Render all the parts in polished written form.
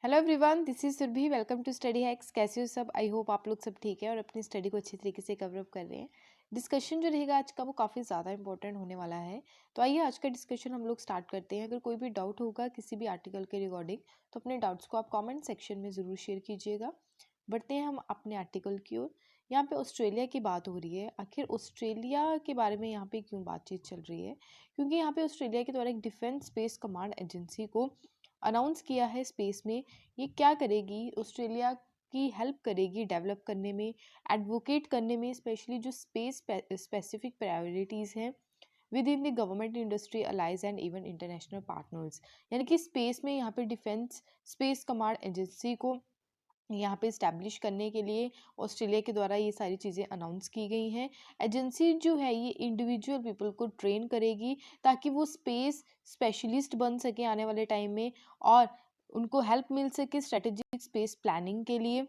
Hello everyone, this is Surabhi. Welcome to study hacks. कैसे हो सब? आई होप आप लोग सब ठीक है और अपनी स्टडी को अच्छी तरीके से कवर अप कर रहे हैं। डिस्कशन जो रहेगा आज का वो काफ़ी ज़्यादा इंपॉर्टेंट होने वाला है। तो आइए आज का डिस्कशन हम लोग स्टार्ट करते हैं। अगर कोई भी डाउट होगा किसी भी आर्टिकल के रिगार्डिंग तो अपने डाउट्स को आप कॉमेंट सेक्शन में ज़रूर शेयर कीजिएगा। बढ़ते हैं हम अपने आर्टिकल की ओर। यहाँ पे ऑस्ट्रेलिया की बात हो रही है। आखिर ऑस्ट्रेलिया के बारे में यहाँ पे क्यों बातचीत चल रही है? क्योंकि यहाँ पे ऑस्ट्रेलिया के द्वारा एक डिफेंस स्पेस कमांड एजेंसी को अनाउंस किया है स्पेस में। ये क्या करेगी? ऑस्ट्रेलिया की हेल्प करेगी डेवलप करने में, एडवोकेट करने में, स्पेशली जो स्पेस स्पेसिफिक प्रायोरिटीज़ हैं with in the government, industry, allies and even international partners. यानी कि स्पेस में यहाँ पे डिफेंस स्पेस कमांड एजेंसी को यहाँ पे इस्टेब्लिश करने के लिए ऑस्ट्रेलिया के द्वारा ये सारी चीज़ें अनाउंस की गई हैं। एजेंसी जो है ये इंडिविजुअल पीपल को ट्रेन करेगी ताकि वो स्पेस स्पेशलिस्ट बन सके आने वाले टाइम में और उनको हेल्प मिल सके स्ट्रेटेजिक स्पेस प्लानिंग के लिए।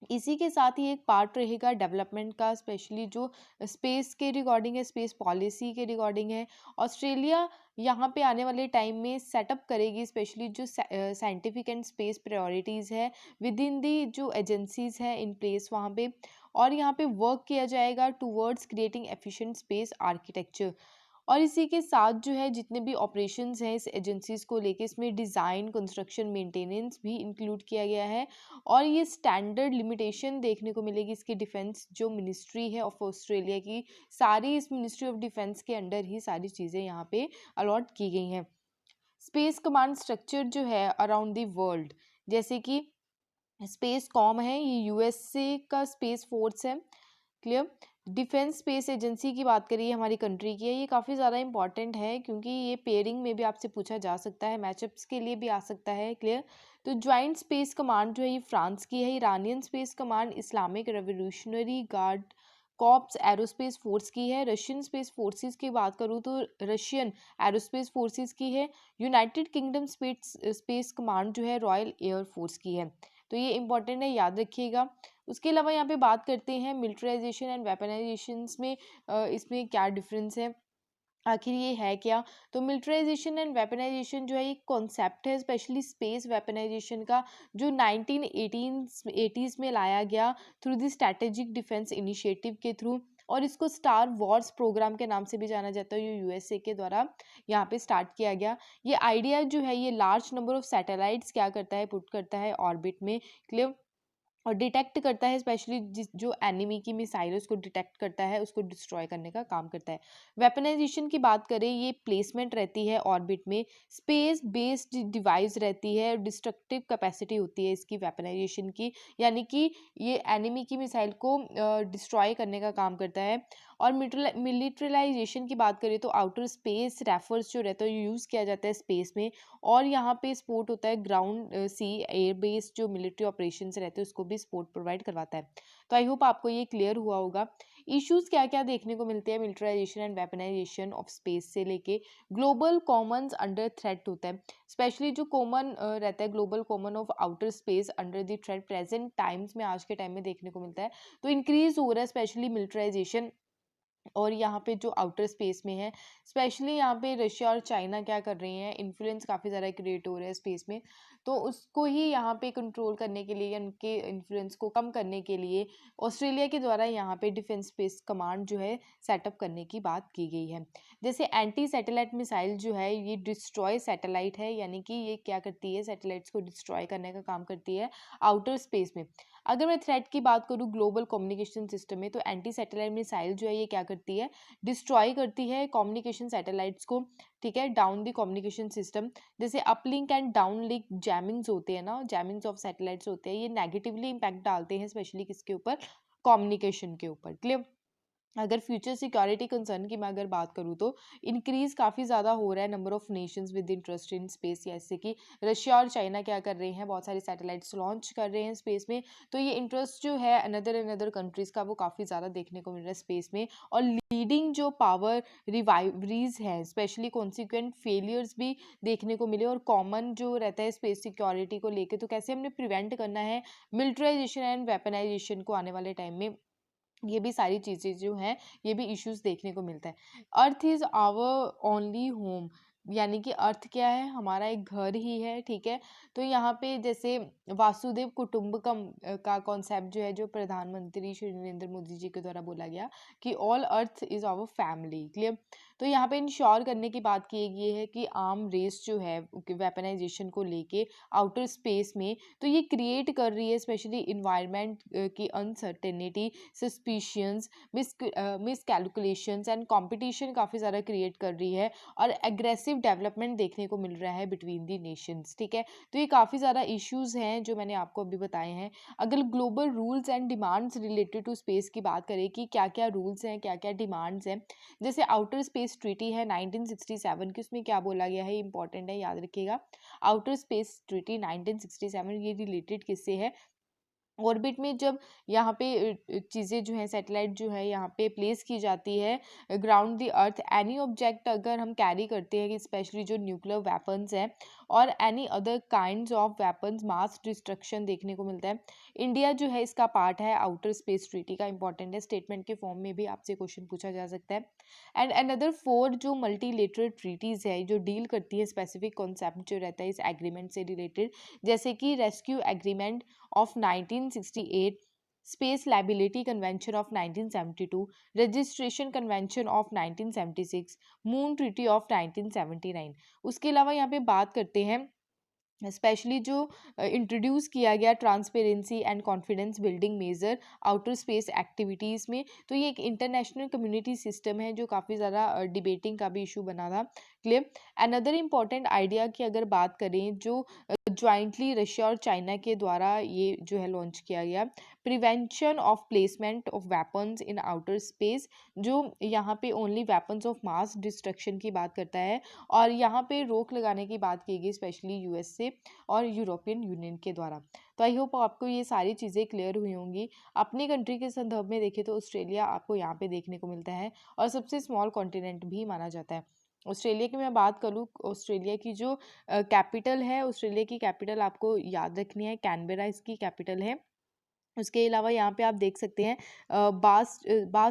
इसी के साथ ही एक पार्ट रहेगा डेवलपमेंट का, स्पेशली जो स्पेस के रिगार्डिंग है, स्पेस पॉलिसी के रिगार्डिंग है। ऑस्ट्रेलिया यहाँ पे आने वाले टाइम में सेटअप करेगी स्पेशली जो साइंटिफिक एंड स्पेस प्रायोरिटीज़ है विद इन दी जो एजेंसीज है इन प्लेस वहाँ पे। और यहाँ पे वर्क किया जाएगा towards creating efficient space architecture. और इसी के साथ जो है जितने भी ऑपरेशंस हैं इस एजेंसीज को लेके, इसमें डिज़ाइन, कंस्ट्रक्शन, मेंटेनेंस भी इंक्लूड किया गया है। और ये स्टैंडर्ड लिमिटेशन देखने को मिलेगी इसकी डिफेंस जो मिनिस्ट्री है ऑफ ऑस्ट्रेलिया की, सारी इस मिनिस्ट्री ऑफ डिफेंस के अंडर ही सारी चीज़ें यहाँ पे अलॉट की गई हैं। स्पेस कमांड स्ट्रक्चर जो है अराउंड द वर्ल्ड, जैसे कि स्पेस कॉम है, ये यूएसए का स्पेस फोर्स है। क्लियर? डिफेंस स्पेस एजेंसी की बात करिए हमारी कंट्री की है, ये काफ़ी ज़्यादा इंपॉर्टेंट है क्योंकि ये पेयरिंग में भी आपसे पूछा जा सकता है, मैचअप्स के लिए भी आ सकता है। क्लियर? तो ज्वाइंट स्पेस कमांड जो है ये फ्रांस की है। Iranian space command Islamic revolutionary guard corps aerospace force की है। रशियन स्पेस फोर्सेस की बात करूँ तो रशियन एरोस्पेस फोर्सेस की है। यूनाइटेड किंगडम स्पेस कमांड जो है रॉयल एयर फोर्स की है। तो ये इंपॉर्टेंट है, याद रखिएगा। उसके अलावा यहाँ पे बात करते हैं मिलिट्राइजेशन एंड वेपनाइजेशन में, इसमें क्या डिफरेंस है, आखिर ये है क्या? तो मिलिट्राइजेशन एंड वेपनाइजेशन जो है एक कॉन्सेप्ट है स्पेशली स्पेस वेपनाइजेशन का, जो 1980s में लाया गया through the strategic defence initiative के थ्रू। और इसको स्टार वॉर्स प्रोग्राम के नाम से भी जाना जाता है, ये यूएसए के द्वारा यहाँ पे स्टार्ट किया गया। ये आइडिया जो है ये लार्ज नंबर ऑफ सैटेलाइट्स क्या करता है, पुट करता है ऑर्बिट में। क्लियर? और डिटेक्ट करता है, स्पेशली जिस जो एनिमी की मिसाइल है उसको डिटेक्ट करता है, उसको डिस्ट्रॉय करने का काम करता है। वेपनाइजेशन की बात करें, ये प्लेसमेंट रहती है ऑर्बिट में, स्पेस बेस्ड डिवाइस रहती है, डिस्ट्रक्टिव कैपेसिटी होती है इसकी वेपनाइजेशन की, यानी कि ये एनिमी की मिसाइल को डिस्ट्रॉय करने का काम करता है। और मिलिट्रलाइजेशन की बात करें तो आउटर स्पेस रेफर्स जो रहता है यूज़ किया जाता है स्पेस में। और यहाँ पे सपोर्ट होता है ग्राउंड, सी, एयर बेस जो मिलिट्री ऑपरेशंस रहते हैं उसको भी सपोर्ट प्रोवाइड करवाता है। तो आई होप आपको ये क्लियर हुआ होगा। इश्यूज क्या क्या देखने को मिलते हैं militarisation and weaponisation of space से लेके। ग्लोबल कॉमन्स अंडर थ्रेट होता है, स्पेशली जो कॉमन रहता है global common of outer space under the threat present times में, आज के टाइम में देखने को मिलता है। तो इंक्रीज हो रहा है स्पेशली मिलिट्राइजेशन। और यहाँ पे जो आउटर स्पेस में है, स्पेशली यहाँ पे रशिया और चाइना क्या कर रही हैं, इन्फ्लुएंस काफ़ी ज़्यादा क्रिएट हो रहा है स्पेस में। तो उसको ही यहाँ पे कंट्रोल करने के लिए या उनके इन्फ्लुएंस को कम करने के लिए ऑस्ट्रेलिया के द्वारा यहाँ पे डिफेंस स्पेस कमांड जो है सेटअप करने की बात की गई है। जैसे एंटी सैटेलाइट मिसाइल जो है ये डिस्ट्रॉय सैटेलाइट है, यानी कि ये क्या करती है, सैटेलाइट्स को डिस्ट्रॉय करने का काम करती है आउटर स्पेस में। अगर मैं थ्रेट की बात करूँ ग्लोबल कम्युनिकेशन सिस्टम में, तो एंटी सैटेलाइट मिसाइल जो है ये क्या करती है, डिस्ट्रॉय करती है कम्युनिकेशन सैटेलाइट्स को। ठीक है? डाउन द कम्युनिकेशन सिस्टम, जैसे अपलिंक एंड डाउन लिंक जैमिंग्स होते हैं ना, जैमिंग्स ऑफ सैटेलाइट्स होते हैं, ये नेगेटिवली इम्पैक्ट डालते हैं स्पेशली किसके ऊपर, कम्युनिकेशन के ऊपर। क्लियर? अगर फ्यूचर सिक्योरिटी कंसर्न की मैं अगर बात करूँ तो इंक्रीज काफ़ी ज़्यादा हो रहा है number of Nations with interest in space, जैसे कि रशिया और चाइना क्या कर रहे हैं, बहुत सारे सैटेलाइट्स लॉन्च कर रहे हैं स्पेस में। तो ये इंटरेस्ट जो है अनदर कंट्रीज़ का वो काफ़ी ज़्यादा देखने को मिल रहा है स्पेस में। और लीडिंग जो पावर रिवाइवरीज हैं, स्पेशली कॉन्सिक्वेंट फेलियर्स भी देखने को मिले। और कॉमन जो रहता है स्पेस सिक्योरिटी को लेके, तो कैसे हमने प्रिवेंट करना है मिलिट्राइजेशन एंड वेपनाइजेशन को आने वाले टाइम में, ये भी सारी चीज़ें जो हैं ये भी इश्यूज देखने को मिलता है। Earth is our only home, यानी कि अर्थ क्या है, हमारा एक घर ही है, ठीक है। तो यहाँ पे जैसे वासुदेव कुटुंबकम का कॉन्सेप्ट जो है, जो प्रधानमंत्री श्री नरेंद्र मोदी जी के द्वारा बोला गया कि all earth is our family, clear. तो यहाँ पे इंश्योर करने की बात की गई है कि आर्म रेस जो है वेपनाइजेशन को लेके आउटर स्पेस में, तो ये क्रिएट कर रही है स्पेशली इन्वायरमेंट की uncertainty, suspicions, miss calculations and competition काफ़ी ज़्यादा क्रिएट कर रही है, और एग्रेसिव डेवलपमेंट देखने को मिल रहा है बिटवीन दी नेशंस, ठीक है। तो ये काफ़ी ज़्यादा इश्यूज हैं जो मैंने आपको अभी बताए हैं। अगर global rules and demands related to space की बात करें कि क्या क्या रूल्स हैं, क्या क्या डिमांड्स हैं, जैसे आउटर स्पेस ट्रीटी है 1967 की, उसमें क्या बोला गया है, इंपॉर्टेंट है, याद रखिएगा। आउटर स्पेस ट्रीटी 1967, ये रिलेटेड किससे है, ऑर्बिट में जब यहाँ पे चीज़ें जो हैं, सैटेलाइट जो है यहाँ पे प्लेस की जाती है ground the earth, any object अगर हम कैरी करते हैं, स्पेशली जो न्यूक्लियर वेपन्स हैं और any other kinds of weapons, mass destruction देखने को मिलता है। इंडिया जो है इसका पार्ट है आउटर स्पेस ट्रीटी का, इंपॉर्टेंट है, स्टेटमेंट के फॉर्म में भी आपसे क्वेश्चन पूछा जा सकता है। एंड अनदर 4 जो मल्टीलेटरल ट्रीटीज़ है जो डील करती है स्पेसिफिक कॉन्सेप्ट जो रहता है इस एग्रीमेंट से रिलेटेड, जैसे कि rescue agreement of 1968, Space Liability Convention of 1972, Registration Convention of 1976, Moon Treaty of 1979। उसके अलावा यहाँ पे बात करते हैं स्पेशली जो इंट्रोड्यूस किया गया transparency and confidence building major outer space activities में, तो ये एक इंटरनेशनल कम्युनिटी सिस्टम है जो काफ़ी ज़्यादा डिबेटिंग का भी इशू बना था, क्लियर। अनदर इम्पॉर्टेंट आइडिया की अगर बात करें, जो ज्वाइंटली रशिया और चाइना के द्वारा ये जो है लॉन्च किया गया, prevention of placement of weapons in outer space, जो यहाँ पे only weapons of mass destruction की बात करता है, और यहाँ पे रोक लगाने की बात की गई स्पेशली यूएस से और यूरोपियन यूनियन के द्वारा। तो आई होप आपको ये सारी चीज़ें क्लियर हुई होंगी। अपनी कंट्री के संदर्भ में देखें तो ऑस्ट्रेलिया आपको यहाँ पे देखने को मिलता है और सबसे स्मॉल कॉन्टिनेंट भी माना जाता है। ऑस्ट्रेलिया की मैं बात करूँ, ऑस्ट्रेलिया की जो कैपिटल है, ऑस्ट्रेलिया की कैपिटल आपको याद रखनी है, कैनबेरा इसकी कैपिटल है। उसके अलावा यहाँ पे आप देख सकते हैं बास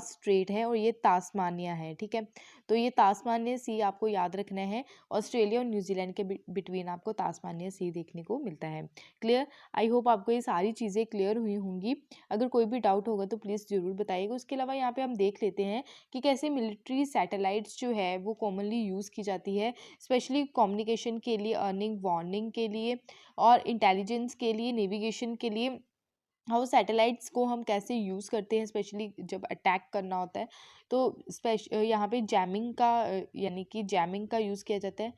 स्ट्रेट है और ये तास्मानिया है, ठीक है। तो ये तास्मानिया सी आपको याद रखना है, ऑस्ट्रेलिया और न्यूजीलैंड के बिटवीन आपको तास्मानिया सी देखने को मिलता है, क्लियर। आई होप आपको ये सारी चीज़ें क्लियर हुई होंगी। अगर कोई भी डाउट होगा तो प्लीज़ ज़रूर बताइएगा। उसके अलावा यहाँ पे हम देख लेते हैं कि कैसे मिलिट्री सैटेलाइट्स जो है वो कॉमनली यूज़ की जाती है, स्पेशली कम्युनिकेशन के लिए, अर्निंग वार्निंग के लिए और इंटेलिजेंस के लिए, नेविगेशन के लिए, हाउ सैटेलाइट्स को हम कैसे यूज़ करते हैं स्पेशली जब अटैक करना होता है। तो यहाँ पे जैमिंग का यानी कि जैमिंग का यूज़ किया जाता है,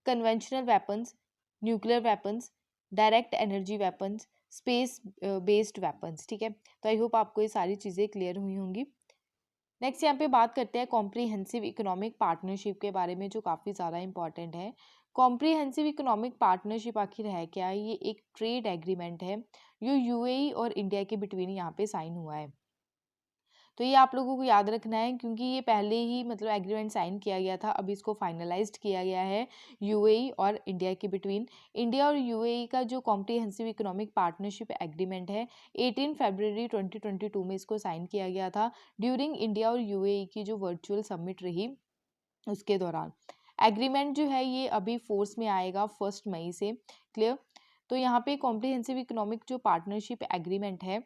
conventional weapons, nuclear weapons, direct energy weapons, space based weapons, ठीक है। तो आई होप आपको ये सारी चीज़ें क्लियर हुई होंगी। नेक्स्ट यहाँ पे बात करते हैं कॉम्प्रिहेंसिव इकोनॉमिक पार्टनरशिप के बारे में, जो काफ़ी ज़्यादा इंपॉर्टेंट है। कॉम्प्रिहेंसिव इकोनॉमिक पार्टनरशिप आखिर है क्या? ये एक ट्रेड एग्रीमेंट है, जो यूएई और इंडिया के बिटवीन यहाँ पे साइन हुआ है। तो ये आप लोगों को याद रखना है क्योंकि ये पहले ही मतलब एग्रीमेंट साइन किया गया था, अभी इसको फाइनलाइज्ड किया गया है यूएई और इंडिया के बिटवीन। इंडिया और यूएई का जो कॉम्प्रिहेंसिव इकोनॉमिक पार्टनरशिप एग्रीमेंट है, 18 फरवरी 2022 में इसको साइन किया गया था ड्यूरिंग इंडिया और यूएई की जो वर्चुअल समिट रही उसके दौरान। एग्रीमेंट जो है ये अभी फोर्स में आएगा 1 मई से, क्लियर। तो यहाँ पे कॉम्प्रिहेंसिव इकोनॉमिक जो पार्टनरशिप एग्रीमेंट है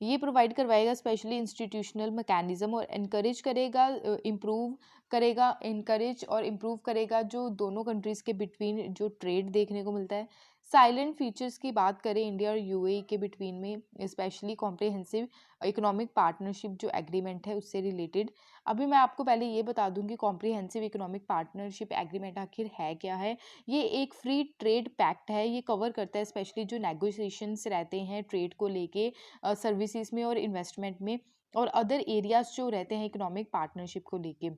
ये प्रोवाइड करवाएगा स्पेशली इंस्टीट्यूशनल मैकेनिज्म और इनकरेज करेगा, इम्प्रूव करेगा, इनकरेज और इम्प्रूव करेगा जो दोनों कंट्रीज़ के बिटवीन जो ट्रेड देखने को मिलता है। साइलेंट फीचर्स की बात करें इंडिया और यूएई के बिटवीन में, स्पेशली कॉम्प्रिहेंसिव इकोनॉमिक पार्टनरशिप जो एग्रीमेंट है उससे रिलेटेड। अभी मैं आपको पहले ये बता दूं कि कॉम्प्रिहेंसिव इकोनॉमिक पार्टनरशिप एग्रीमेंट आखिर है क्या है। ये एक फ्री ट्रेड पैक्ट है, ये कवर करता है स्पेशली जो नेगोशिएशंस रहते हैं ट्रेड को लेके, सर्विसेज में और इन्वेस्टमेंट में, और अदर एरियाज जो रहते हैं इकोनॉमिक पार्टनरशिप को लेके।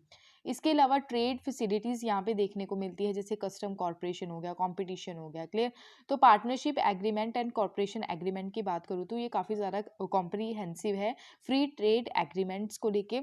इसके अलावा ट्रेड फैसिलिटीज़ यहाँ पे देखने को मिलती है, जैसे कस्टम कॉर्पोरेशन हो गया, कंपटीशन हो गया, क्लियर। तो partnership agreement and corporation agreement की बात करूँ तो ये काफ़ी ज़्यादा कॉम्प्रिहेंसिव है फ्री ट्रेड एग्रीमेंट्स को लेके।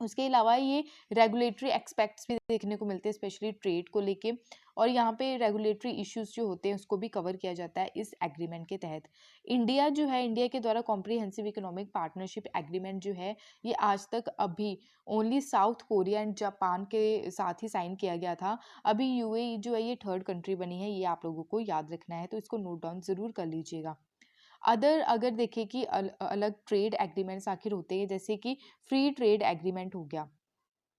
उसके अलावा ये रेगुलेटरी एक्सपेक्ट्स भी देखने को मिलते हैं, स्पेशली ट्रेड को लेके, और यहाँ पे रेगुलेटरी इश्यूज जो होते हैं उसको भी कवर किया जाता है इस एग्रीमेंट के तहत। इंडिया जो है, इंडिया के द्वारा कॉम्प्रिहेंसिव इकोनॉमिक पार्टनरशिप एग्रीमेंट जो है, ये आज तक अभी only south Korea and Japan के साथ ही साइन किया गया था। अभी यूएई जो है ये थर्ड कंट्री बनी है, ये आप लोगों को याद रखना है, तो इसको नोट डाउन ज़रूर कर लीजिएगा। अगर देखें कि अलग ट्रेड एग्रीमेंट्स आखिर होते हैं, जैसे कि फ्री ट्रेड एग्रीमेंट हो गया,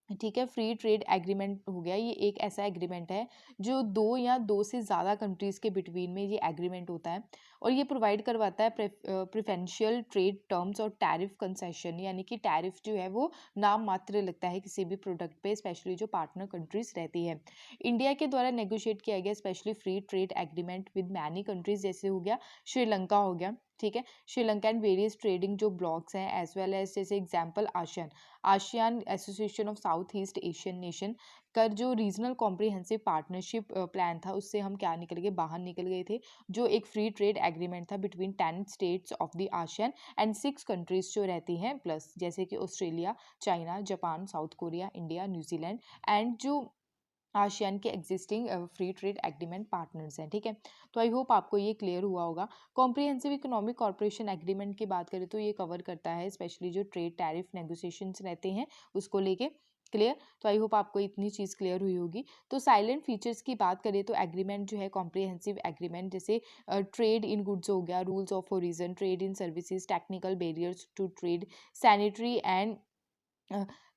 ठीक है, फ्री ट्रेड एग्रीमेंट हो गया, ये एक ऐसा एग्रीमेंट है जो दो या दो से ज़्यादा कंट्रीज़ के बिटवीन में ये एग्रीमेंट होता है, और ये प्रोवाइड करवाता है प्रेफरेंशियल ट्रेड टर्म्स और टैरिफ कंसेशन, यानी कि टैरिफ जो है वो नाम मात्र लगता है किसी भी प्रोडक्ट पे, स्पेशली जो पार्टनर कंट्रीज रहती है। इंडिया के द्वारा नेगोशिएट किया गया specially free trade agreement with many countries, जैसे हो गया श्रीलंका हो गया, ठीक है, श्रीलंका एंड वेरियस ट्रेडिंग जो ब्लॉक्स हैं, एज वेल एज जैसे example ASEAN, ASEAN association of south east Asian nation का जो रीजनल कॉम्प्रिहेंसिव पार्टनरशिप प्लान था, उससे हम क्या निकल गए, बाहर निकल गए थे, जो एक फ्री ट्रेड एग्रीमेंट था between 10 states of the ASEAN and 6 countries जो रहती हैं प्लस, जैसे कि Australia, China, Japan, south Korea, India, New Zealand and जो आशियान के existing free trade agreement partners हैं, ठीक है। तो आई होप आपको ये क्लियर हुआ होगा। कॉम्प्रिहेंसिव इकोनॉमिक कॉर्पोरेशन एग्रीमेंट की बात करें तो ये कवर करता है स्पेशली जो ट्रेड टैरिफ नेगोशिएशंस रहते हैं उसको लेके, क्लियर। तो आई होप आपको इतनी चीज़ क्लियर हुई होगी। तो साइलेंट फीचर्स की बात करें तो एग्रीमेंट जो है कॉम्प्रिहेंसिव एग्रीमेंट, जैसे ट्रेड इन गुड्स हो गया, rules of origin, trade in services, technical barriers to trade, sanitary and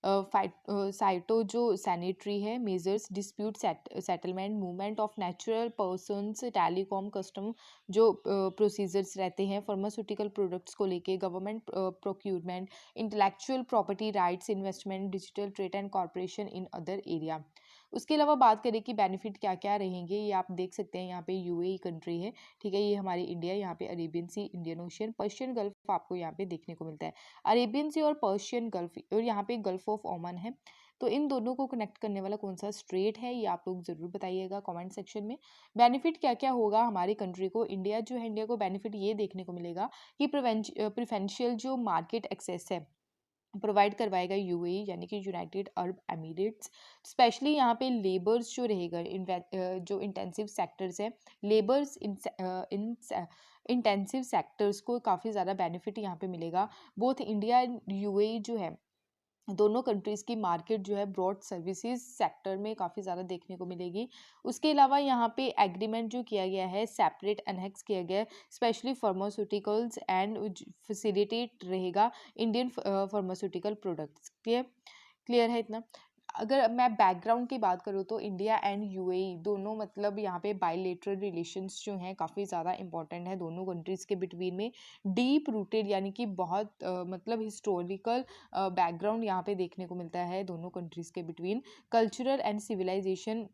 phyto जो सैनिटरी है measures, dispute settlement, movement of natural persons, telecom custom जो प्रोसीजर्स रहते हैं, फार्मास्यूटिकल प्रोडक्ट्स को लेके, government procurement, intellectual property rights, investment, digital trade and corporation in other area. उसके अलावा बात करें कि बेनिफिट क्या क्या रहेंगे, ये आप देख सकते हैं, यहाँ पे यूएई कंट्री है, ठीक है, ये हमारी इंडिया, यहाँ पे अरेबियन सी, इंडियन ओशियन, पर्शियन गल्फ आपको यहाँ पे देखने को मिलता है, अरेबियन सी और पर्शियन गल्फ, और यहाँ पे गल्फ ऑफ ओमान है। तो इन दोनों को कनेक्ट करने वाला कौन सा स्ट्रेट है, ये आप लोग जरूर बताइएगा कमेंट सेक्शन में। बेनिफिट क्या क्या होगा हमारी कंट्री को, इंडिया जो है, इंडिया को बेनिफिट ये देखने को मिलेगा कि प्रिफेंशियल जो मार्केट एक्सेस है प्रोवाइड करवाएगा यूएई, यानी कि यूनाइटेड अरब एमिरेट्स, स्पेशली यहाँ पे लेबर्स जो रहेगा, जो इंटेंसिव सेक्टर्स है, लेबर्स इन इंटेंसिव सेक्टर्स को काफ़ी ज़्यादा बेनिफिट यहाँ पे मिलेगा। बोथ इंडिया एंड यूएई जो है, दोनों कंट्रीज़ की मार्केट जो है ब्रॉड सर्विसेज सेक्टर में काफ़ी ज़्यादा देखने को मिलेगी। उसके अलावा यहाँ पे एग्रीमेंट जो किया गया है सेपरेट एनहेक्स किया गया है, स्पेशली फार्मास्यूटिकल्स एंड फैसिलिटेट रहेगा Indian pharmaceutical products. Clear, clear है इतना। अगर मैं बैकग्राउंड की बात करूँ तो इंडिया एंड यूएई दोनों, मतलब यहाँ पे बायलेटरल रिलेशंस जो हैं काफ़ी ज़्यादा इंपॉर्टेंट है दोनों कंट्रीज़ के बिटवीन में, डीप रूटेड, यानी कि बहुत मतलब हिस्टोरिकल बैकग्राउंड यहाँ पे देखने को मिलता है दोनों कंट्रीज़ के बिटवीन, कल्चरल एंड सिविलाइजेशन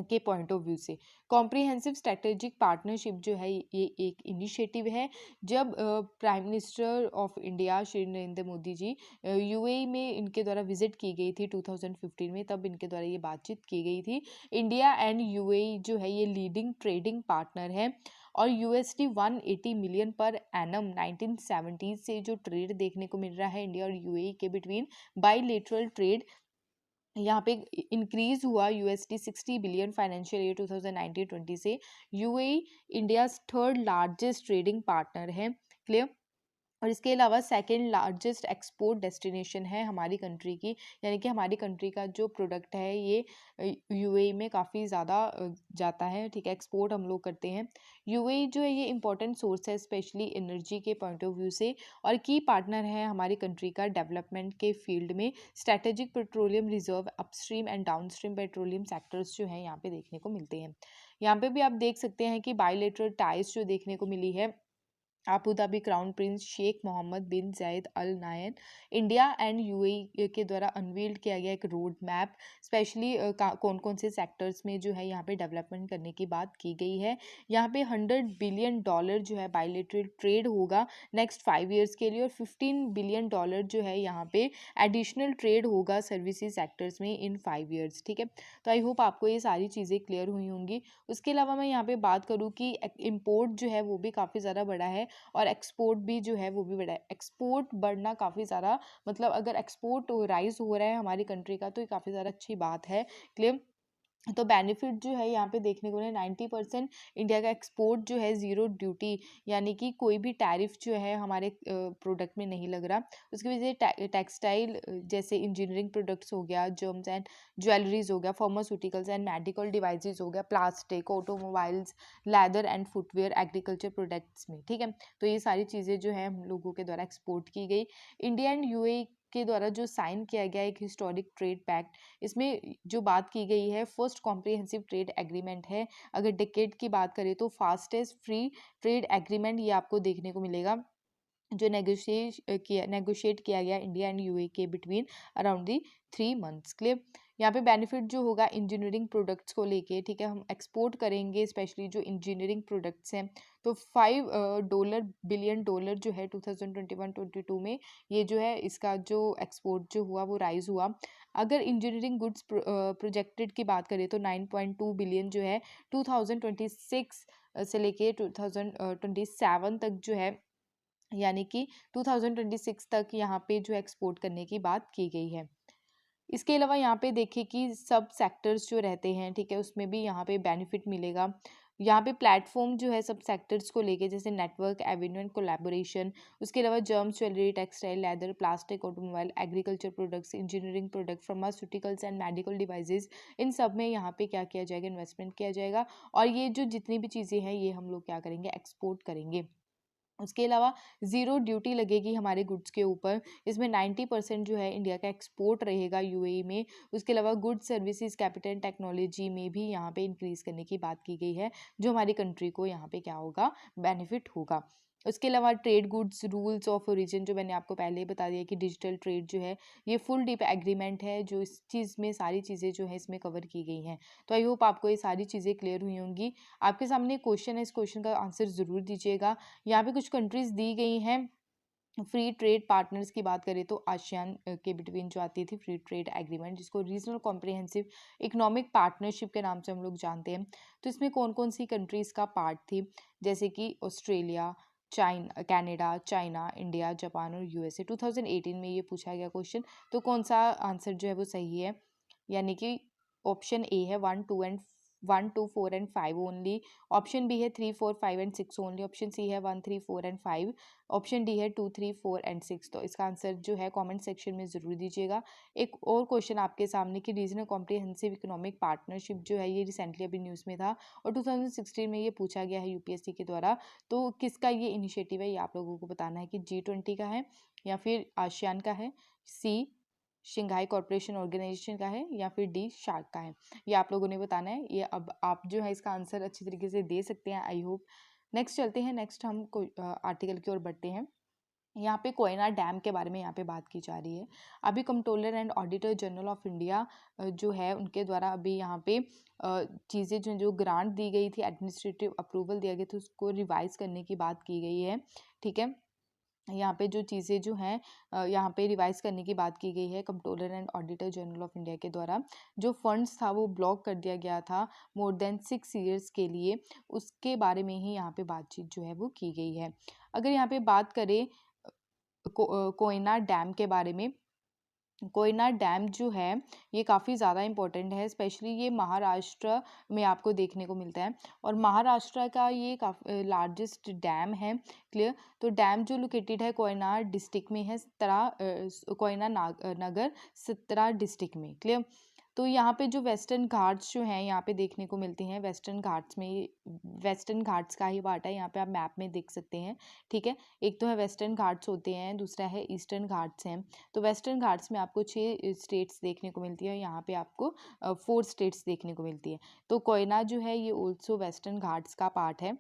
के पॉइंट ऑफ व्यू से। कॉम्प्रिहेंसिव स्ट्रेटेजिक पार्टनरशिप जो है ये एक इनिशिएटिव है, जब prime minister of India Shri Narendra Modi ji UAE में इनके द्वारा विजिट की गई थी 2015 में, तब इनके द्वारा ये बातचीत की गई थी। इंडिया एंड यूएई जो है ये लीडिंग ट्रेडिंग पार्टनर है, और यूएसडी 180 मिलियन पर एनम 1970 से जो ट्रेड देखने को मिल रहा है इंडिया और यूएई के बिटवीन, बाईलेटरल ट्रेड यहाँ पे इंक्रीज हुआ यूएसडी 60 बिलियन फाइनेंशियल ईयर 2019-20 से। UAE India third largest trading partner है, क्लियर। और इसके अलावा सेकेंड लार्जेस्ट एक्सपोर्ट डेस्टिनेशन है हमारी कंट्री की, यानी कि हमारी कंट्री का जो प्रोडक्ट है ये यूएई में काफ़ी ज़्यादा जाता है, ठीक है, एक्सपोर्ट हम लोग करते हैं। यूएई जो है ये इंपॉर्टेंट सोर्स है स्पेशली एनर्जी के पॉइंट ऑफ व्यू से, और की पार्टनर है हमारी कंट्री का डेवलपमेंट के फील्ड में, strategic petroleum reserve, upstream and downstream petroleum sectors जो हैं यहाँ पे देखने को मिलते हैं। यहाँ पे भी आप देख सकते हैं कि बायलेटरल टाइज जो देखने को मिली है Abu Dhabi crown prince Sheikh Mohammed bin Zayed Al Nahyan, India and UAE के द्वारा अनवील्ड किया गया एक रोड मैप, स्पेशली कौन कौन से सेक्टर्स में जो है यहाँ पे डेवलपमेंट करने की बात की गई है। यहाँ पे $100 बिलियन जो है बायलेटरल ट्रेड होगा नेक्स्ट 5 ईयर्स के लिए, और $15 बिलियन जो है यहाँ पे एडिशनल ट्रेड होगा सर्विसेज सेक्टर्स में इन 5 ईयर्स, ठीक है। तो आई होप आपको ये सारी चीज़ें क्लियर हुई होंगी। उसके अलावा मैं यहाँ पे बात करूँ कि इम्पोर्ट जो है वो भी काफ़ी ज़्यादा बड़ा है, और एक्सपोर्ट भी जो है वो भी बढ़ा है। एक्सपोर्ट बढ़ना काफ़ी ज़्यादा, मतलब अगर एक्सपोर्ट राइज हो रहा है हमारी कंट्री का तो ये काफ़ी ज़्यादा अच्छी बात है। क्लियर। तो बेनिफिट जो है यहाँ पे देखने को मिले 90% इंडिया का एक्सपोर्ट जो है ज़ीरो ड्यूटी, यानी कि कोई भी टैरिफ जो है हमारे प्रोडक्ट में नहीं लग रहा। उसकी वजह से टेक्सटाइल जैसे इंजीनियरिंग प्रोडक्ट्स हो गया, जर्म्स एंड ज्वेलरीज हो गया, फार्मास्यूटिकल्स एंड मेडिकल डिवाइसेस हो गया, plastic, automobiles, leather and footwear, agriculture products में, ठीक है। तो ये सारी चीज़ें जो है हम लोगों के द्वारा एक्सपोर्ट की गई। इंडिया एंड यूएई के द्वारा जो साइन किया गया एक हिस्टोरिक ट्रेड पैक्ट, इसमें जो बात की गई है फर्स्ट कॉम्प्रिहेंसिव ट्रेड एग्रीमेंट है। अगर डिकेड की बात करें तो फास्टेस्ट फ्री ट्रेड एग्रीमेंट ये आपको देखने को मिलेगा, जो नेगोशिएट किया गया इंडिया एंड यूए के between around the 3 months. Clear. यहाँ पे बेनिफिट जो होगा इंजीनियरिंग प्रोडक्ट्स को लेके, ठीक है, हम एक्सपोर्ट करेंगे स्पेशली जो इंजीनियरिंग प्रोडक्ट्स हैं। तो $5 बिलियन जो है 2021-22 में ये जो है इसका जो एक्सपोर्ट जो हुआ वो राइज हुआ। अगर इंजीनियरिंग गुड्स प्रोजेक्टेड की बात करें तो 9.2 बिलियन जो है 2026 से लेके 2027 तक जो है, यानी कि 2026 तक यहाँ पे जो एक्सपोर्ट करने की बात की गई है। इसके अलावा यहाँ पे देखिए कि सब सेक्टर्स जो रहते हैं, ठीक है, उसमें भी यहाँ पे बेनिफिट मिलेगा। यहाँ पे प्लेटफॉर्म जो है सब सेक्टर्स को लेके, जैसे नेटवर्क, एवेन्यू एंड कोलैबोरेशन, उसके अलावा gems, jewellery, textile, leather, plastic, automobile, agriculture products, engineering product, pharmaceuticals and medical devices, इन सब में यहाँ पे क्या किया जाएगा, इन्वेस्टमेंट किया जाएगा। और ये जो जितनी भी चीज़ें हैं ये हम लोग क्या करेंगे, एक्सपोर्ट करेंगे। उसके अलावा ज़ीरो ड्यूटी लगेगी हमारे गुड्स के ऊपर। इसमें 90% जो है इंडिया का एक्सपोर्ट रहेगा यूएई में। उसके अलावा गुड्स, सर्विसेज, कैपिटल, टेक्नोलॉजी में भी यहाँ पे इंक्रीज़ करने की बात की गई है, जो हमारी कंट्री को यहाँ पे क्या होगा, बेनिफिट होगा। उसके अलावा trade goods rules of origin, जो मैंने आपको पहले ही बता दिया कि डिजिटल ट्रेड जो है ये फुल डीप एग्रीमेंट है, जो इस चीज़ में सारी चीज़ें जो है इसमें कवर की गई हैं। तो आई होप आपको ये सारी चीज़ें क्लियर हुई होंगी। आपके सामने क्वेश्चन है, इस क्वेश्चन का आंसर ज़रूर दीजिएगा। यहाँ पे कुछ कंट्रीज़ दी गई हैं फ्री ट्रेड पार्टनर्स की बात करें तो आसियान के बिटवीन जो आती थी फ्री ट्रेड एग्रीमेंट, जिसको रीजनल कॉम्प्रिहेंसिव इकोनॉमिक पार्टनरशिप के नाम से हम लोग जानते हैं। तो इसमें कौन कौन सी कंट्रीज़ का पार्ट थी, जैसे कि Australia, Canada, China, India, Japan और यूएसए। 2018 में ये पूछा गया क्वेश्चन। तो कौन सा आंसर जो है वो सही है, यानी कि ऑप्शन ए है 1, 2 एंड 5 ओनली, ऑप्शन बी है 3, 4, 5 एंड 6 ओनली, ऑप्शन सी है 1, 3, 4 एंड 5, ऑप्शन डी है 2, 3, 4 एंड 6। तो इसका आंसर जो है कमेंट सेक्शन में ज़रूर दीजिएगा। एक और क्वेश्चन आपके सामने कि रीजनल कॉम्प्रिहेंसिव इकोनॉमिक पार्टनरशिप जो है ये रिसेंटली अभी न्यूज़ में था और 2016 में ये पूछा गया है यूपीएससी के द्वारा। तो किसका ये इनिशिएटिव है, ये आप लोगों को बताना है कि G20 का है या फिर आसियान का है, सी शंघाई कॉरपोरेशन ऑर्गेनाइजेशन का है या फिर डी शार्क का है। ये आप लोगों ने बताना है। ये अब आप जो है इसका आंसर अच्छी तरीके से दे सकते हैं, आई होप। नेक्स्ट चलते हैं, नेक्स्ट हम आर्टिकल की ओर बढ़ते हैं। यहाँ पे कोयना डैम के बारे में यहाँ पे बात की जा रही है। अभी controller and auditor general of India जो है उनके द्वारा अभी यहाँ पे चीज़ें जो ग्रांट दी गई थी, एडमिनिस्ट्रेटिव अप्रूवल दिया गया था, उसको रिवाइज करने की बात की गई है, ठीक है। यहाँ पे जो चीज़ें जो हैं यहाँ पे रिवाइज करने की बात की गई है controller and auditor general of India के द्वारा। जो फंड्स था वो ब्लॉक कर दिया गया था मोर देन 6 ईयर्स के लिए, उसके बारे में ही यहाँ पे बातचीत जो है वो की गई है। अगर यहाँ पे बात करें कोयना डैम के बारे में, कोयना डैम जो है ये काफ़ी ज़्यादा इम्पोर्टेंट है, स्पेशली ये महाराष्ट्र में आपको देखने को मिलता है और महाराष्ट्र का ये काफ़ी लार्जेस्ट डैम है। क्लियर। तो डैम जो लोकेटेड है कोयना डिस्ट्रिक्ट में है, नगर सतरा डिस्ट्रिक्ट में। क्लियर। तो यहाँ पे जो वेस्टर्न घाट्स जो हैं यहाँ पे देखने को मिलते हैं, वेस्टर्न घाट्स में, वेस्टर्न घाट्स का ही पार्ट है, यहाँ पे आप मैप में देख सकते हैं, ठीक है। एक तो है वेस्टर्न घाट्स होते हैं, दूसरा है ईस्टर्न घाट्स हैं। तो वेस्टर्न घाट्स में आपको 6 स्टेट्स देखने को मिलती है, यहाँ पे आपको 4 स्टेट्स देखने को मिलती है। तो कोयना जो है ये ऑल्सो वेस्टर्न घाट्स का पार्ट है।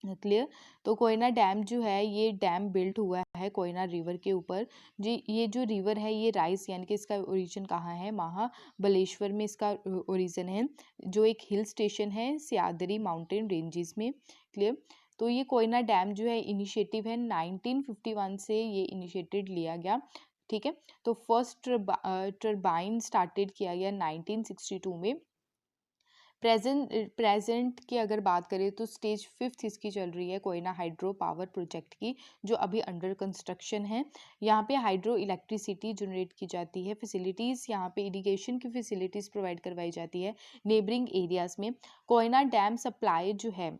क्लियर। तो कोयना डैम जो है ये डैम बिल्ट हुआ है कोयना रिवर के ऊपर। जी, ये जो रिवर है ये राइस, यानी कि इसका ओरिजिन कहाँ है, महाबलेश्वर में इसका ओरिजिन है, जो एक हिल स्टेशन है सह्याद्री माउंटेन रेंजेस में। क्लियर। तो ये कोयना डैम जो है इनिशिएटिव है 1951 से ये इनिशिएटेड लिया गया, ठीक है। तो फर्स्ट टर्बाइन स्टार्टेड किया गया 1962 में। प्रेजेंट की अगर बात करें तो स्टेज 5 इसकी चल रही है कोयना हाइड्रो पावर प्रोजेक्ट की, जो अभी अंडर कंस्ट्रक्शन है। यहाँ पे हाइड्रो इलेक्ट्रिसिटी जनरेट की जाती है। फैसिलिटीज़ यहाँ पे इरिगेशन की फैसिलिटीज़ प्रोवाइड करवाई जाती है नेबरिंग एरियाज़ में। कोयना डैम सप्लाई जो है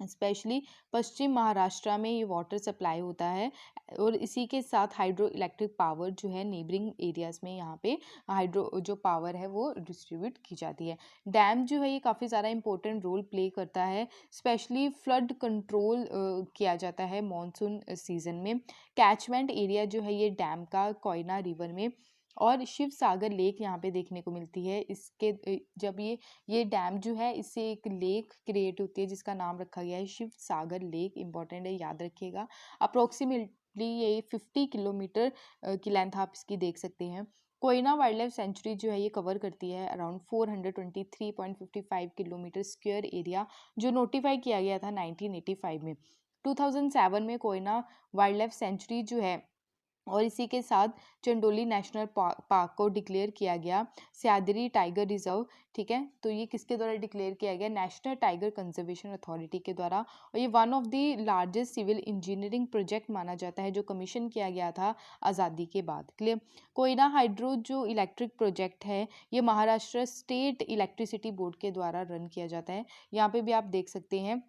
स्पेशली पश्चिम महाराष्ट्र में ये वाटर सप्लाई होता है, और इसी के साथ हाइड्रो इलेक्ट्रिक पावर जो है नेबरिंग एरियाज़ में यहाँ पे हाइड्रो जो पावर है वो डिस्ट्रीब्यूट की जाती है। डैम जो है ये काफ़ी ज़्यादा इंपॉर्टेंट रोल प्ले करता है, स्पेशली फ्लड कंट्रोल किया जाता है मॉनसून सीजन में। कैचमेंट एरिया जो है ये डैम का कोयना रिवर में, और शिव सागर लेक यहाँ पे देखने को मिलती है। इसके जब ये डैम जो है इससे एक लेक क्रिएट होती है जिसका नाम रखा गया है शिव सागर लेक। इंपॉर्टेंट है, याद रखिएगा। अप्रोक्सीमेटली ये 50 किलोमीटर की लेंथ आप इसकी देख सकते हैं। कोयना वाइल्ड लाइफ सेंचुरी जो है ये कवर करती है अराउंड 423.55 किलोमीटर स्क्वायर एरिया, जो नोटिफाई किया गया था 1985 में। 2007 में कोयना वाइल्ड लाइफ सेंचुरी जो है और इसी के साथ चंडोली नेशनल पार्क को डिक्लेयर किया गया। सह्याद्री टाइगर रिजर्व, ठीक है, तो ये किसके द्वारा डिक्लेयर किया गया? नेशनल टाइगर कंजर्वेशन अथॉरिटी के द्वारा। और ये one of the largest civil engineering project माना जाता है जो कमीशन किया गया था आज़ादी के बाद। क्लियर। कोयना हाइड्रो जो इलेक्ट्रिक प्रोजेक्ट है ये महाराष्ट्र स्टेट इलेक्ट्रिसिटी बोर्ड के द्वारा रन किया जाता है। यहाँ पे भी आप देख सकते हैं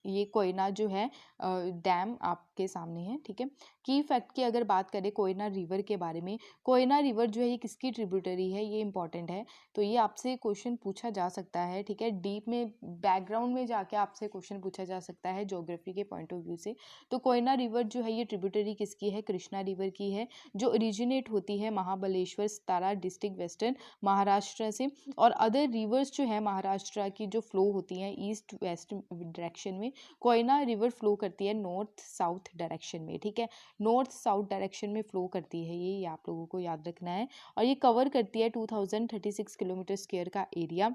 ये कोयना जो है डैम आपके सामने है, ठीक है। की फैक्ट की अगर बात करें कोयना रिवर के बारे में, कोयना रिवर जो है ये किसकी ट्रिब्यूटरी है, ये इंपॉर्टेंट है। तो ये आपसे क्वेश्चन पूछा जा सकता है, ठीक है। डीप में बैकग्राउंड में जाके आपसे क्वेश्चन पूछा जा सकता है ज्योग्राफी के पॉइंट ऑफ व्यू से। तो कोयना रिवर जो है ये ट्रिब्यूटरी किसकी है? कृष्णा रिवर की है, जो ओरिजिनेट होती है महाबलेश्वर सतारा डिस्ट्रिक्ट वेस्टर्न महाराष्ट्र से। और अदर रिवर्स जो है महाराष्ट्र की जो फ्लो होती हैं ईस्ट वेस्ट डायरेक्शन में, कोयना रिवर फ्लो करती है नॉर्थ साउथ डायरेक्शन में, ठीक है। नॉर्थ साउथ डायरेक्शन में फ्लो करती है ये आप लोगों को याद रखना है। और ये कवर करती है 2036 किलोमीटर स्क्वायर का एरिया,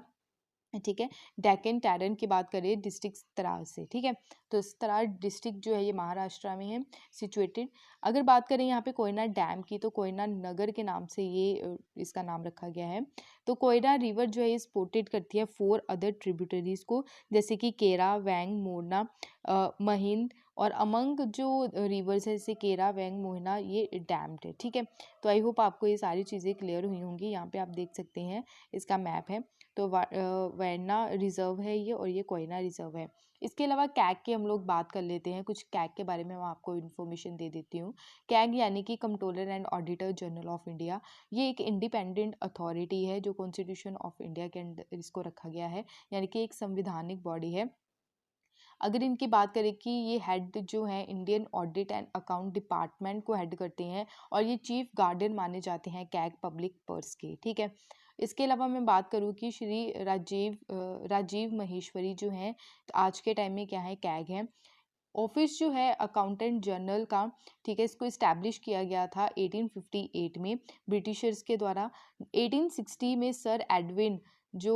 ठीक है। डेक्कन टैरन की बात करें डिस्ट्रिक्ट तरार से, ठीक है। तो तरार डिस्ट्रिक्ट जो है ये महाराष्ट्र में है सिचुएटेड। अगर बात करें यहाँ पे कोयना डैम की, तो कोयना नगर के नाम से ये इसका नाम रखा गया है। तो कोयना रिवर जो है ये सपोर्टेड करती है 4 अदर ट्रिब्यूटरीज को, जैसे कि केरा, वैंग, मोरना, महिंद। और अमंग जो रिवर्स है जैसे केरा, वैंग, मोहना, ये डैम्ड है, ठीक है। तो आई होप आपको ये सारी चीज़ें क्लियर हुई होंगी। यहाँ पे आप देख सकते हैं इसका मैप है। तो वैरना रिजर्व है ये, और ये कोयना रिजर्व है। इसके अलावा कैग की हम लोग बात कर लेते हैं। कुछ कैग के बारे में मैं आपको इन्फॉर्मेशन दे देती हूँ। कैग यानी कि controller and auditor general of India, ये एक इंडिपेंडेंट अथॉरिटी है जो कॉन्स्टिट्यूशन ऑफ इंडिया के अंदर इसको रखा गया है, यानी कि एक संविधानिक बॉडी है। अगर इनकी बात करें कि ये हेड जो है Indian audit and account department को हेड करते हैं, और ये चीफ गार्डियन माने जाते हैं कैग पब्लिक पर्स के, ठीक है। इसके अलावा मैं बात करूँ कि श्री राजीव महेश्वरी जो हैं आज के टाइम में क्या है, कैग हैं। ऑफिस जो है अकाउंटेंट जनरल का, ठीक है, इसको इस्टेब्लिश किया गया था 1858 में ब्रिटिशर्स के द्वारा। 1860 में सर एडविन जो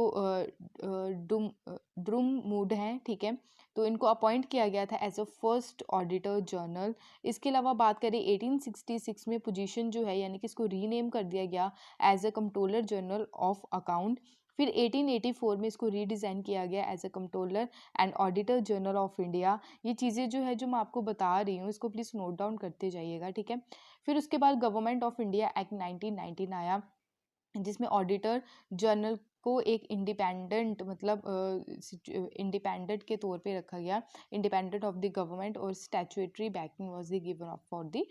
ड्रूम मूड हैं, ठीक है, तो इनको अपॉइंट किया गया था as a first auditor general. इसके अलावा बात करें 1866 में पोजीशन जो है यानी कि इसको रीनेम कर दिया गया as a controller general of account. फिर 1884 में इसको रीडिज़ाइन किया गया as a controller and auditor general of India. ये चीज़ें जो है जो मैं आपको बता रही हूँ इसको प्लीज़ नोट डाउन करते जाइएगा, ठीक है। फिर उसके बाद गवर्नमेंट ऑफ इंडिया एक्ट 1919 आया, जिसमें ऑडिटर जनरल को एक इंडिपेंडेंट मतलब इंडिपेंडेंट के तौर पे रखा गया, इंडिपेंडेंट ऑफ द गवर्नमेंट, और statutory banking was the given for the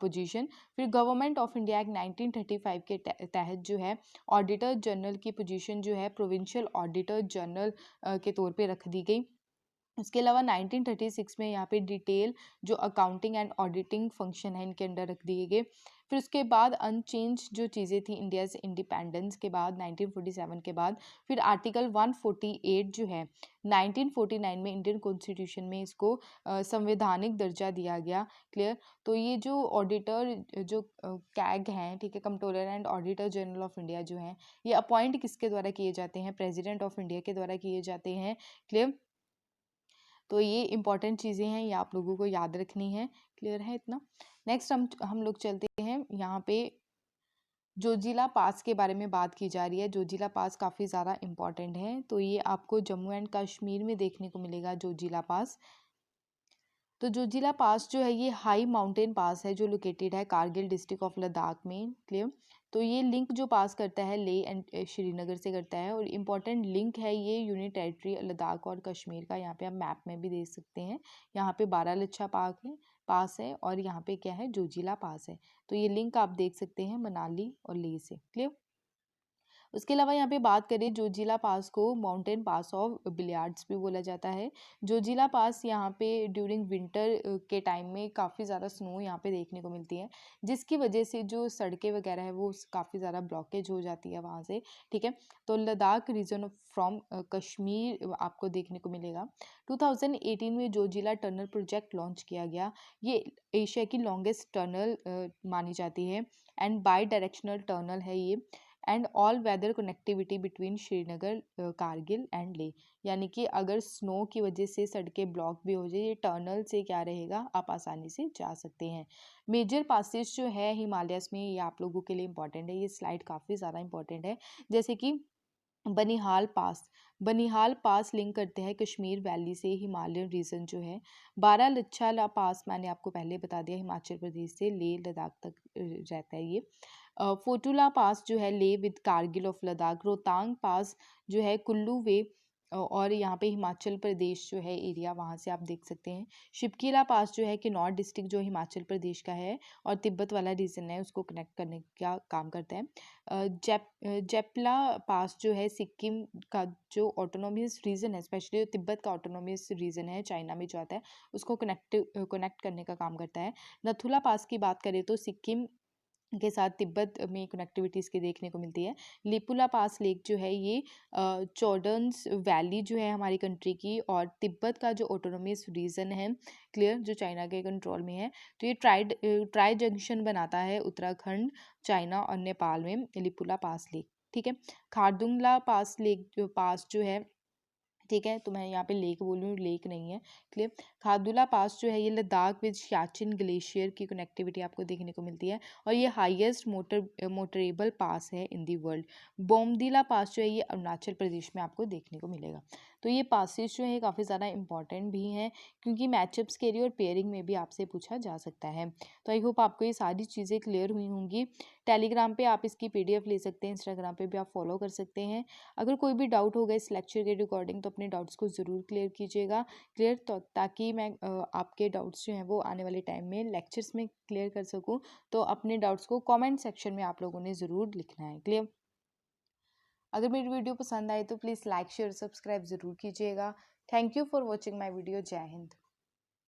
position. फिर गवर्नमेंट ऑफ इंडिया एक्ट 1935 के तहत जो है ऑडिटर जनरल की पोजीशन जो है प्रोविंशियल ऑडिटर जनरल के तौर पे रख दी गई। उसके अलावा 1936 में यहाँ पे डिटेल जो अकाउंटिंग एंड ऑडिटिंग फंक्शन है इनके अंडर रख दिए गए। फिर उसके बाद अनचेंज जो चीज़ें थी इंडिया से इंडिपेंडेंस के बाद 1947 के बाद, फिर आर्टिकल 148 जो है 1949 में इंडियन कॉन्स्टिट्यूशन में इसको संवैधानिक दर्जा दिया गया। क्लियर। तो ये जो ऑडिटर जो कैग हैं, ठीक है, controller and auditor general of India जो हैं, ये अपॉइंट किसके द्वारा किए जाते हैं? प्रेसिडेंट ऑफ इंडिया के द्वारा किए जाते हैं। क्लियर। तो ये इंपॉर्टेंट चीज़ें हैं, ये आप लोगों को याद रखनी है। क्लियर है इतना? नेक्स्ट हम लोग चलते हैं यहाँ पे जोजिला पास के बारे में बात की जा रही है। जोजिला पास काफ़ी ज़्यादा इम्पॉर्टेंट है, तो ये आपको जम्मू एंड कश्मीर में देखने को मिलेगा जोजिला पास। तो जोजिला पास जो है ये हाई माउंटेन पास है जो लोकेटेड है कारगिल डिस्ट्रिक्ट ऑफ लद्दाख में। क्लियर। तो ये लिंक जो पास करता है ले एंड श्रीनगर से करता है, और इम्पॉर्टेंट लिंक है ये यूनियन टेरिटरी लद्दाख और कश्मीर का। यहाँ पे आप मैप में भी देख सकते हैं। यहाँ पे बारालाचा पास है और यहाँ पे क्या है, जोजिला पास है। तो ये लिंक आप देख सकते हैं मनाली और लेह से। क्लियर। उसके अलावा यहाँ पे बात करें, जोजिला पास को माउंटेन पास ऑफ बिलियार्ड्स भी बोला जाता है। जोजिला पास यहाँ पे ड्यूरिंग विंटर के टाइम में काफ़ी ज़्यादा स्नो यहाँ पे देखने को मिलती है, जिसकी वजह से जो सड़कें वगैरह है वो काफ़ी ज़्यादा ब्लॉकेज हो जाती है वहाँ से। ठीक है। तो लद्दाख रीजन फ्रॉम कश्मीर आपको देखने को मिलेगा। 2018 में जोजिला टनल प्रोजेक्ट लॉन्च किया गया। ये एशिया की लॉन्गेस्ट टनल मानी जाती है एंड बाई डायरेक्शनल टनल है ये, and all weather connectivity between Srinagar Kargil and Leh. यानी कि अगर स्नो की वजह से सड़कें ब्लॉक भी हो जाए, ये टनल से क्या रहेगा, आप आसानी से जा सकते हैं। मेजर पासेस जो है हिमालयस में, ये आप लोगों के लिए इंपॉर्टेंट है, ये स्लाइड काफ़ी ज़्यादा इंपॉर्टेंट है। जैसे कि बनिहाल पास, बनिहाल पास लिंक करते हैं कश्मीर वैली से हिमालयन रीजन जो है। बारालाचा पास मैंने आपको पहले बता दिया, हिमाचल प्रदेश से लेह लद्दाख तक रहता है ये। फोटुला पास जो है Leh with Kargil of Ladakh. Rohtang pass जो है कुल्लू वे और यहाँ पे हिमाचल प्रदेश जो है एरिया, वहाँ से आप देख सकते हैं। शिपकीला पास जो है किन्नौर डिस्ट्रिक्ट जो हिमाचल प्रदेश का है और तिब्बत वाला रीजन है, उसको कनेक्ट करने का काम करता है। जेपला पास जो है सिक्किम का जो ऑटोनोमियस रीजन है, स्पेशली तिब्बत का ऑटोनोमियस रीजन है चाइना में जो आता है, उसको कनेक्ट करने का काम करता है। नथुला पास की बात करें तो सिक्किम के साथ तिब्बत में कनेक्टिविटी इसकी देखने को मिलती है। लिपुला पास लेक जो है ये चॉर्डन्स वैली जो है हमारी कंट्री की और तिब्बत का जो ऑटोनोमियस रीजन है, क्लियर, जो चाइना के कंट्रोल में है। तो ये ट्राई जंक्शन बनाता है उत्तराखंड, चाइना और नेपाल में, लिपुला पास लेक। ठीक है। खारदुंगला पास लेक जो है, ठीक है, तो मैं यहाँ पे लेक बोल रही हूँ, लेक नहीं है। क्लियर। खारदुला पास जो है ये लद्दाख विद सियाचिन ग्लेशियर की कनेक्टिविटी आपको देखने को मिलती है और ये हाईएस्ट मोटरेबल पास है इन दी वर्ल्ड। बोमदीला पास जो है ये अरुणाचल प्रदेश में आपको देखने को मिलेगा। तो ये पासेस जो है काफ़ी ज़्यादा इंपॉर्टेंट भी हैं, क्योंकि मैचअप्स के लिए और पेयरिंग में भी आपसे पूछा जा सकता है। तो आई होप आपको ये सारी चीज़ें क्लियर हुई होंगी। टेलीग्राम पे आप इसकी PDF ले सकते हैं, इंस्टाग्राम पे भी आप फॉलो कर सकते हैं। अगर कोई भी डाउट होगा इस लेक्चर के रिकॉर्डिंग तो अपने डाउट्स को ज़रूर क्लियर कीजिएगा। क्लियर, तो ताकि मैं आपके डाउट्स जो हैं वो आने वाले टाइम में लेक्चर्स में क्लियर कर सकूँ। तो अपने डाउट्स को कमेंट सेक्शन में आप लोगों ने ज़रूर लिखना है। क्लियर। अगर मेरी वीडियो पसंद आए तो प्लीज़ लाइक शेयर सब्सक्राइब ज़रूर कीजिएगा। Thank you for watching my video. जय हिंद।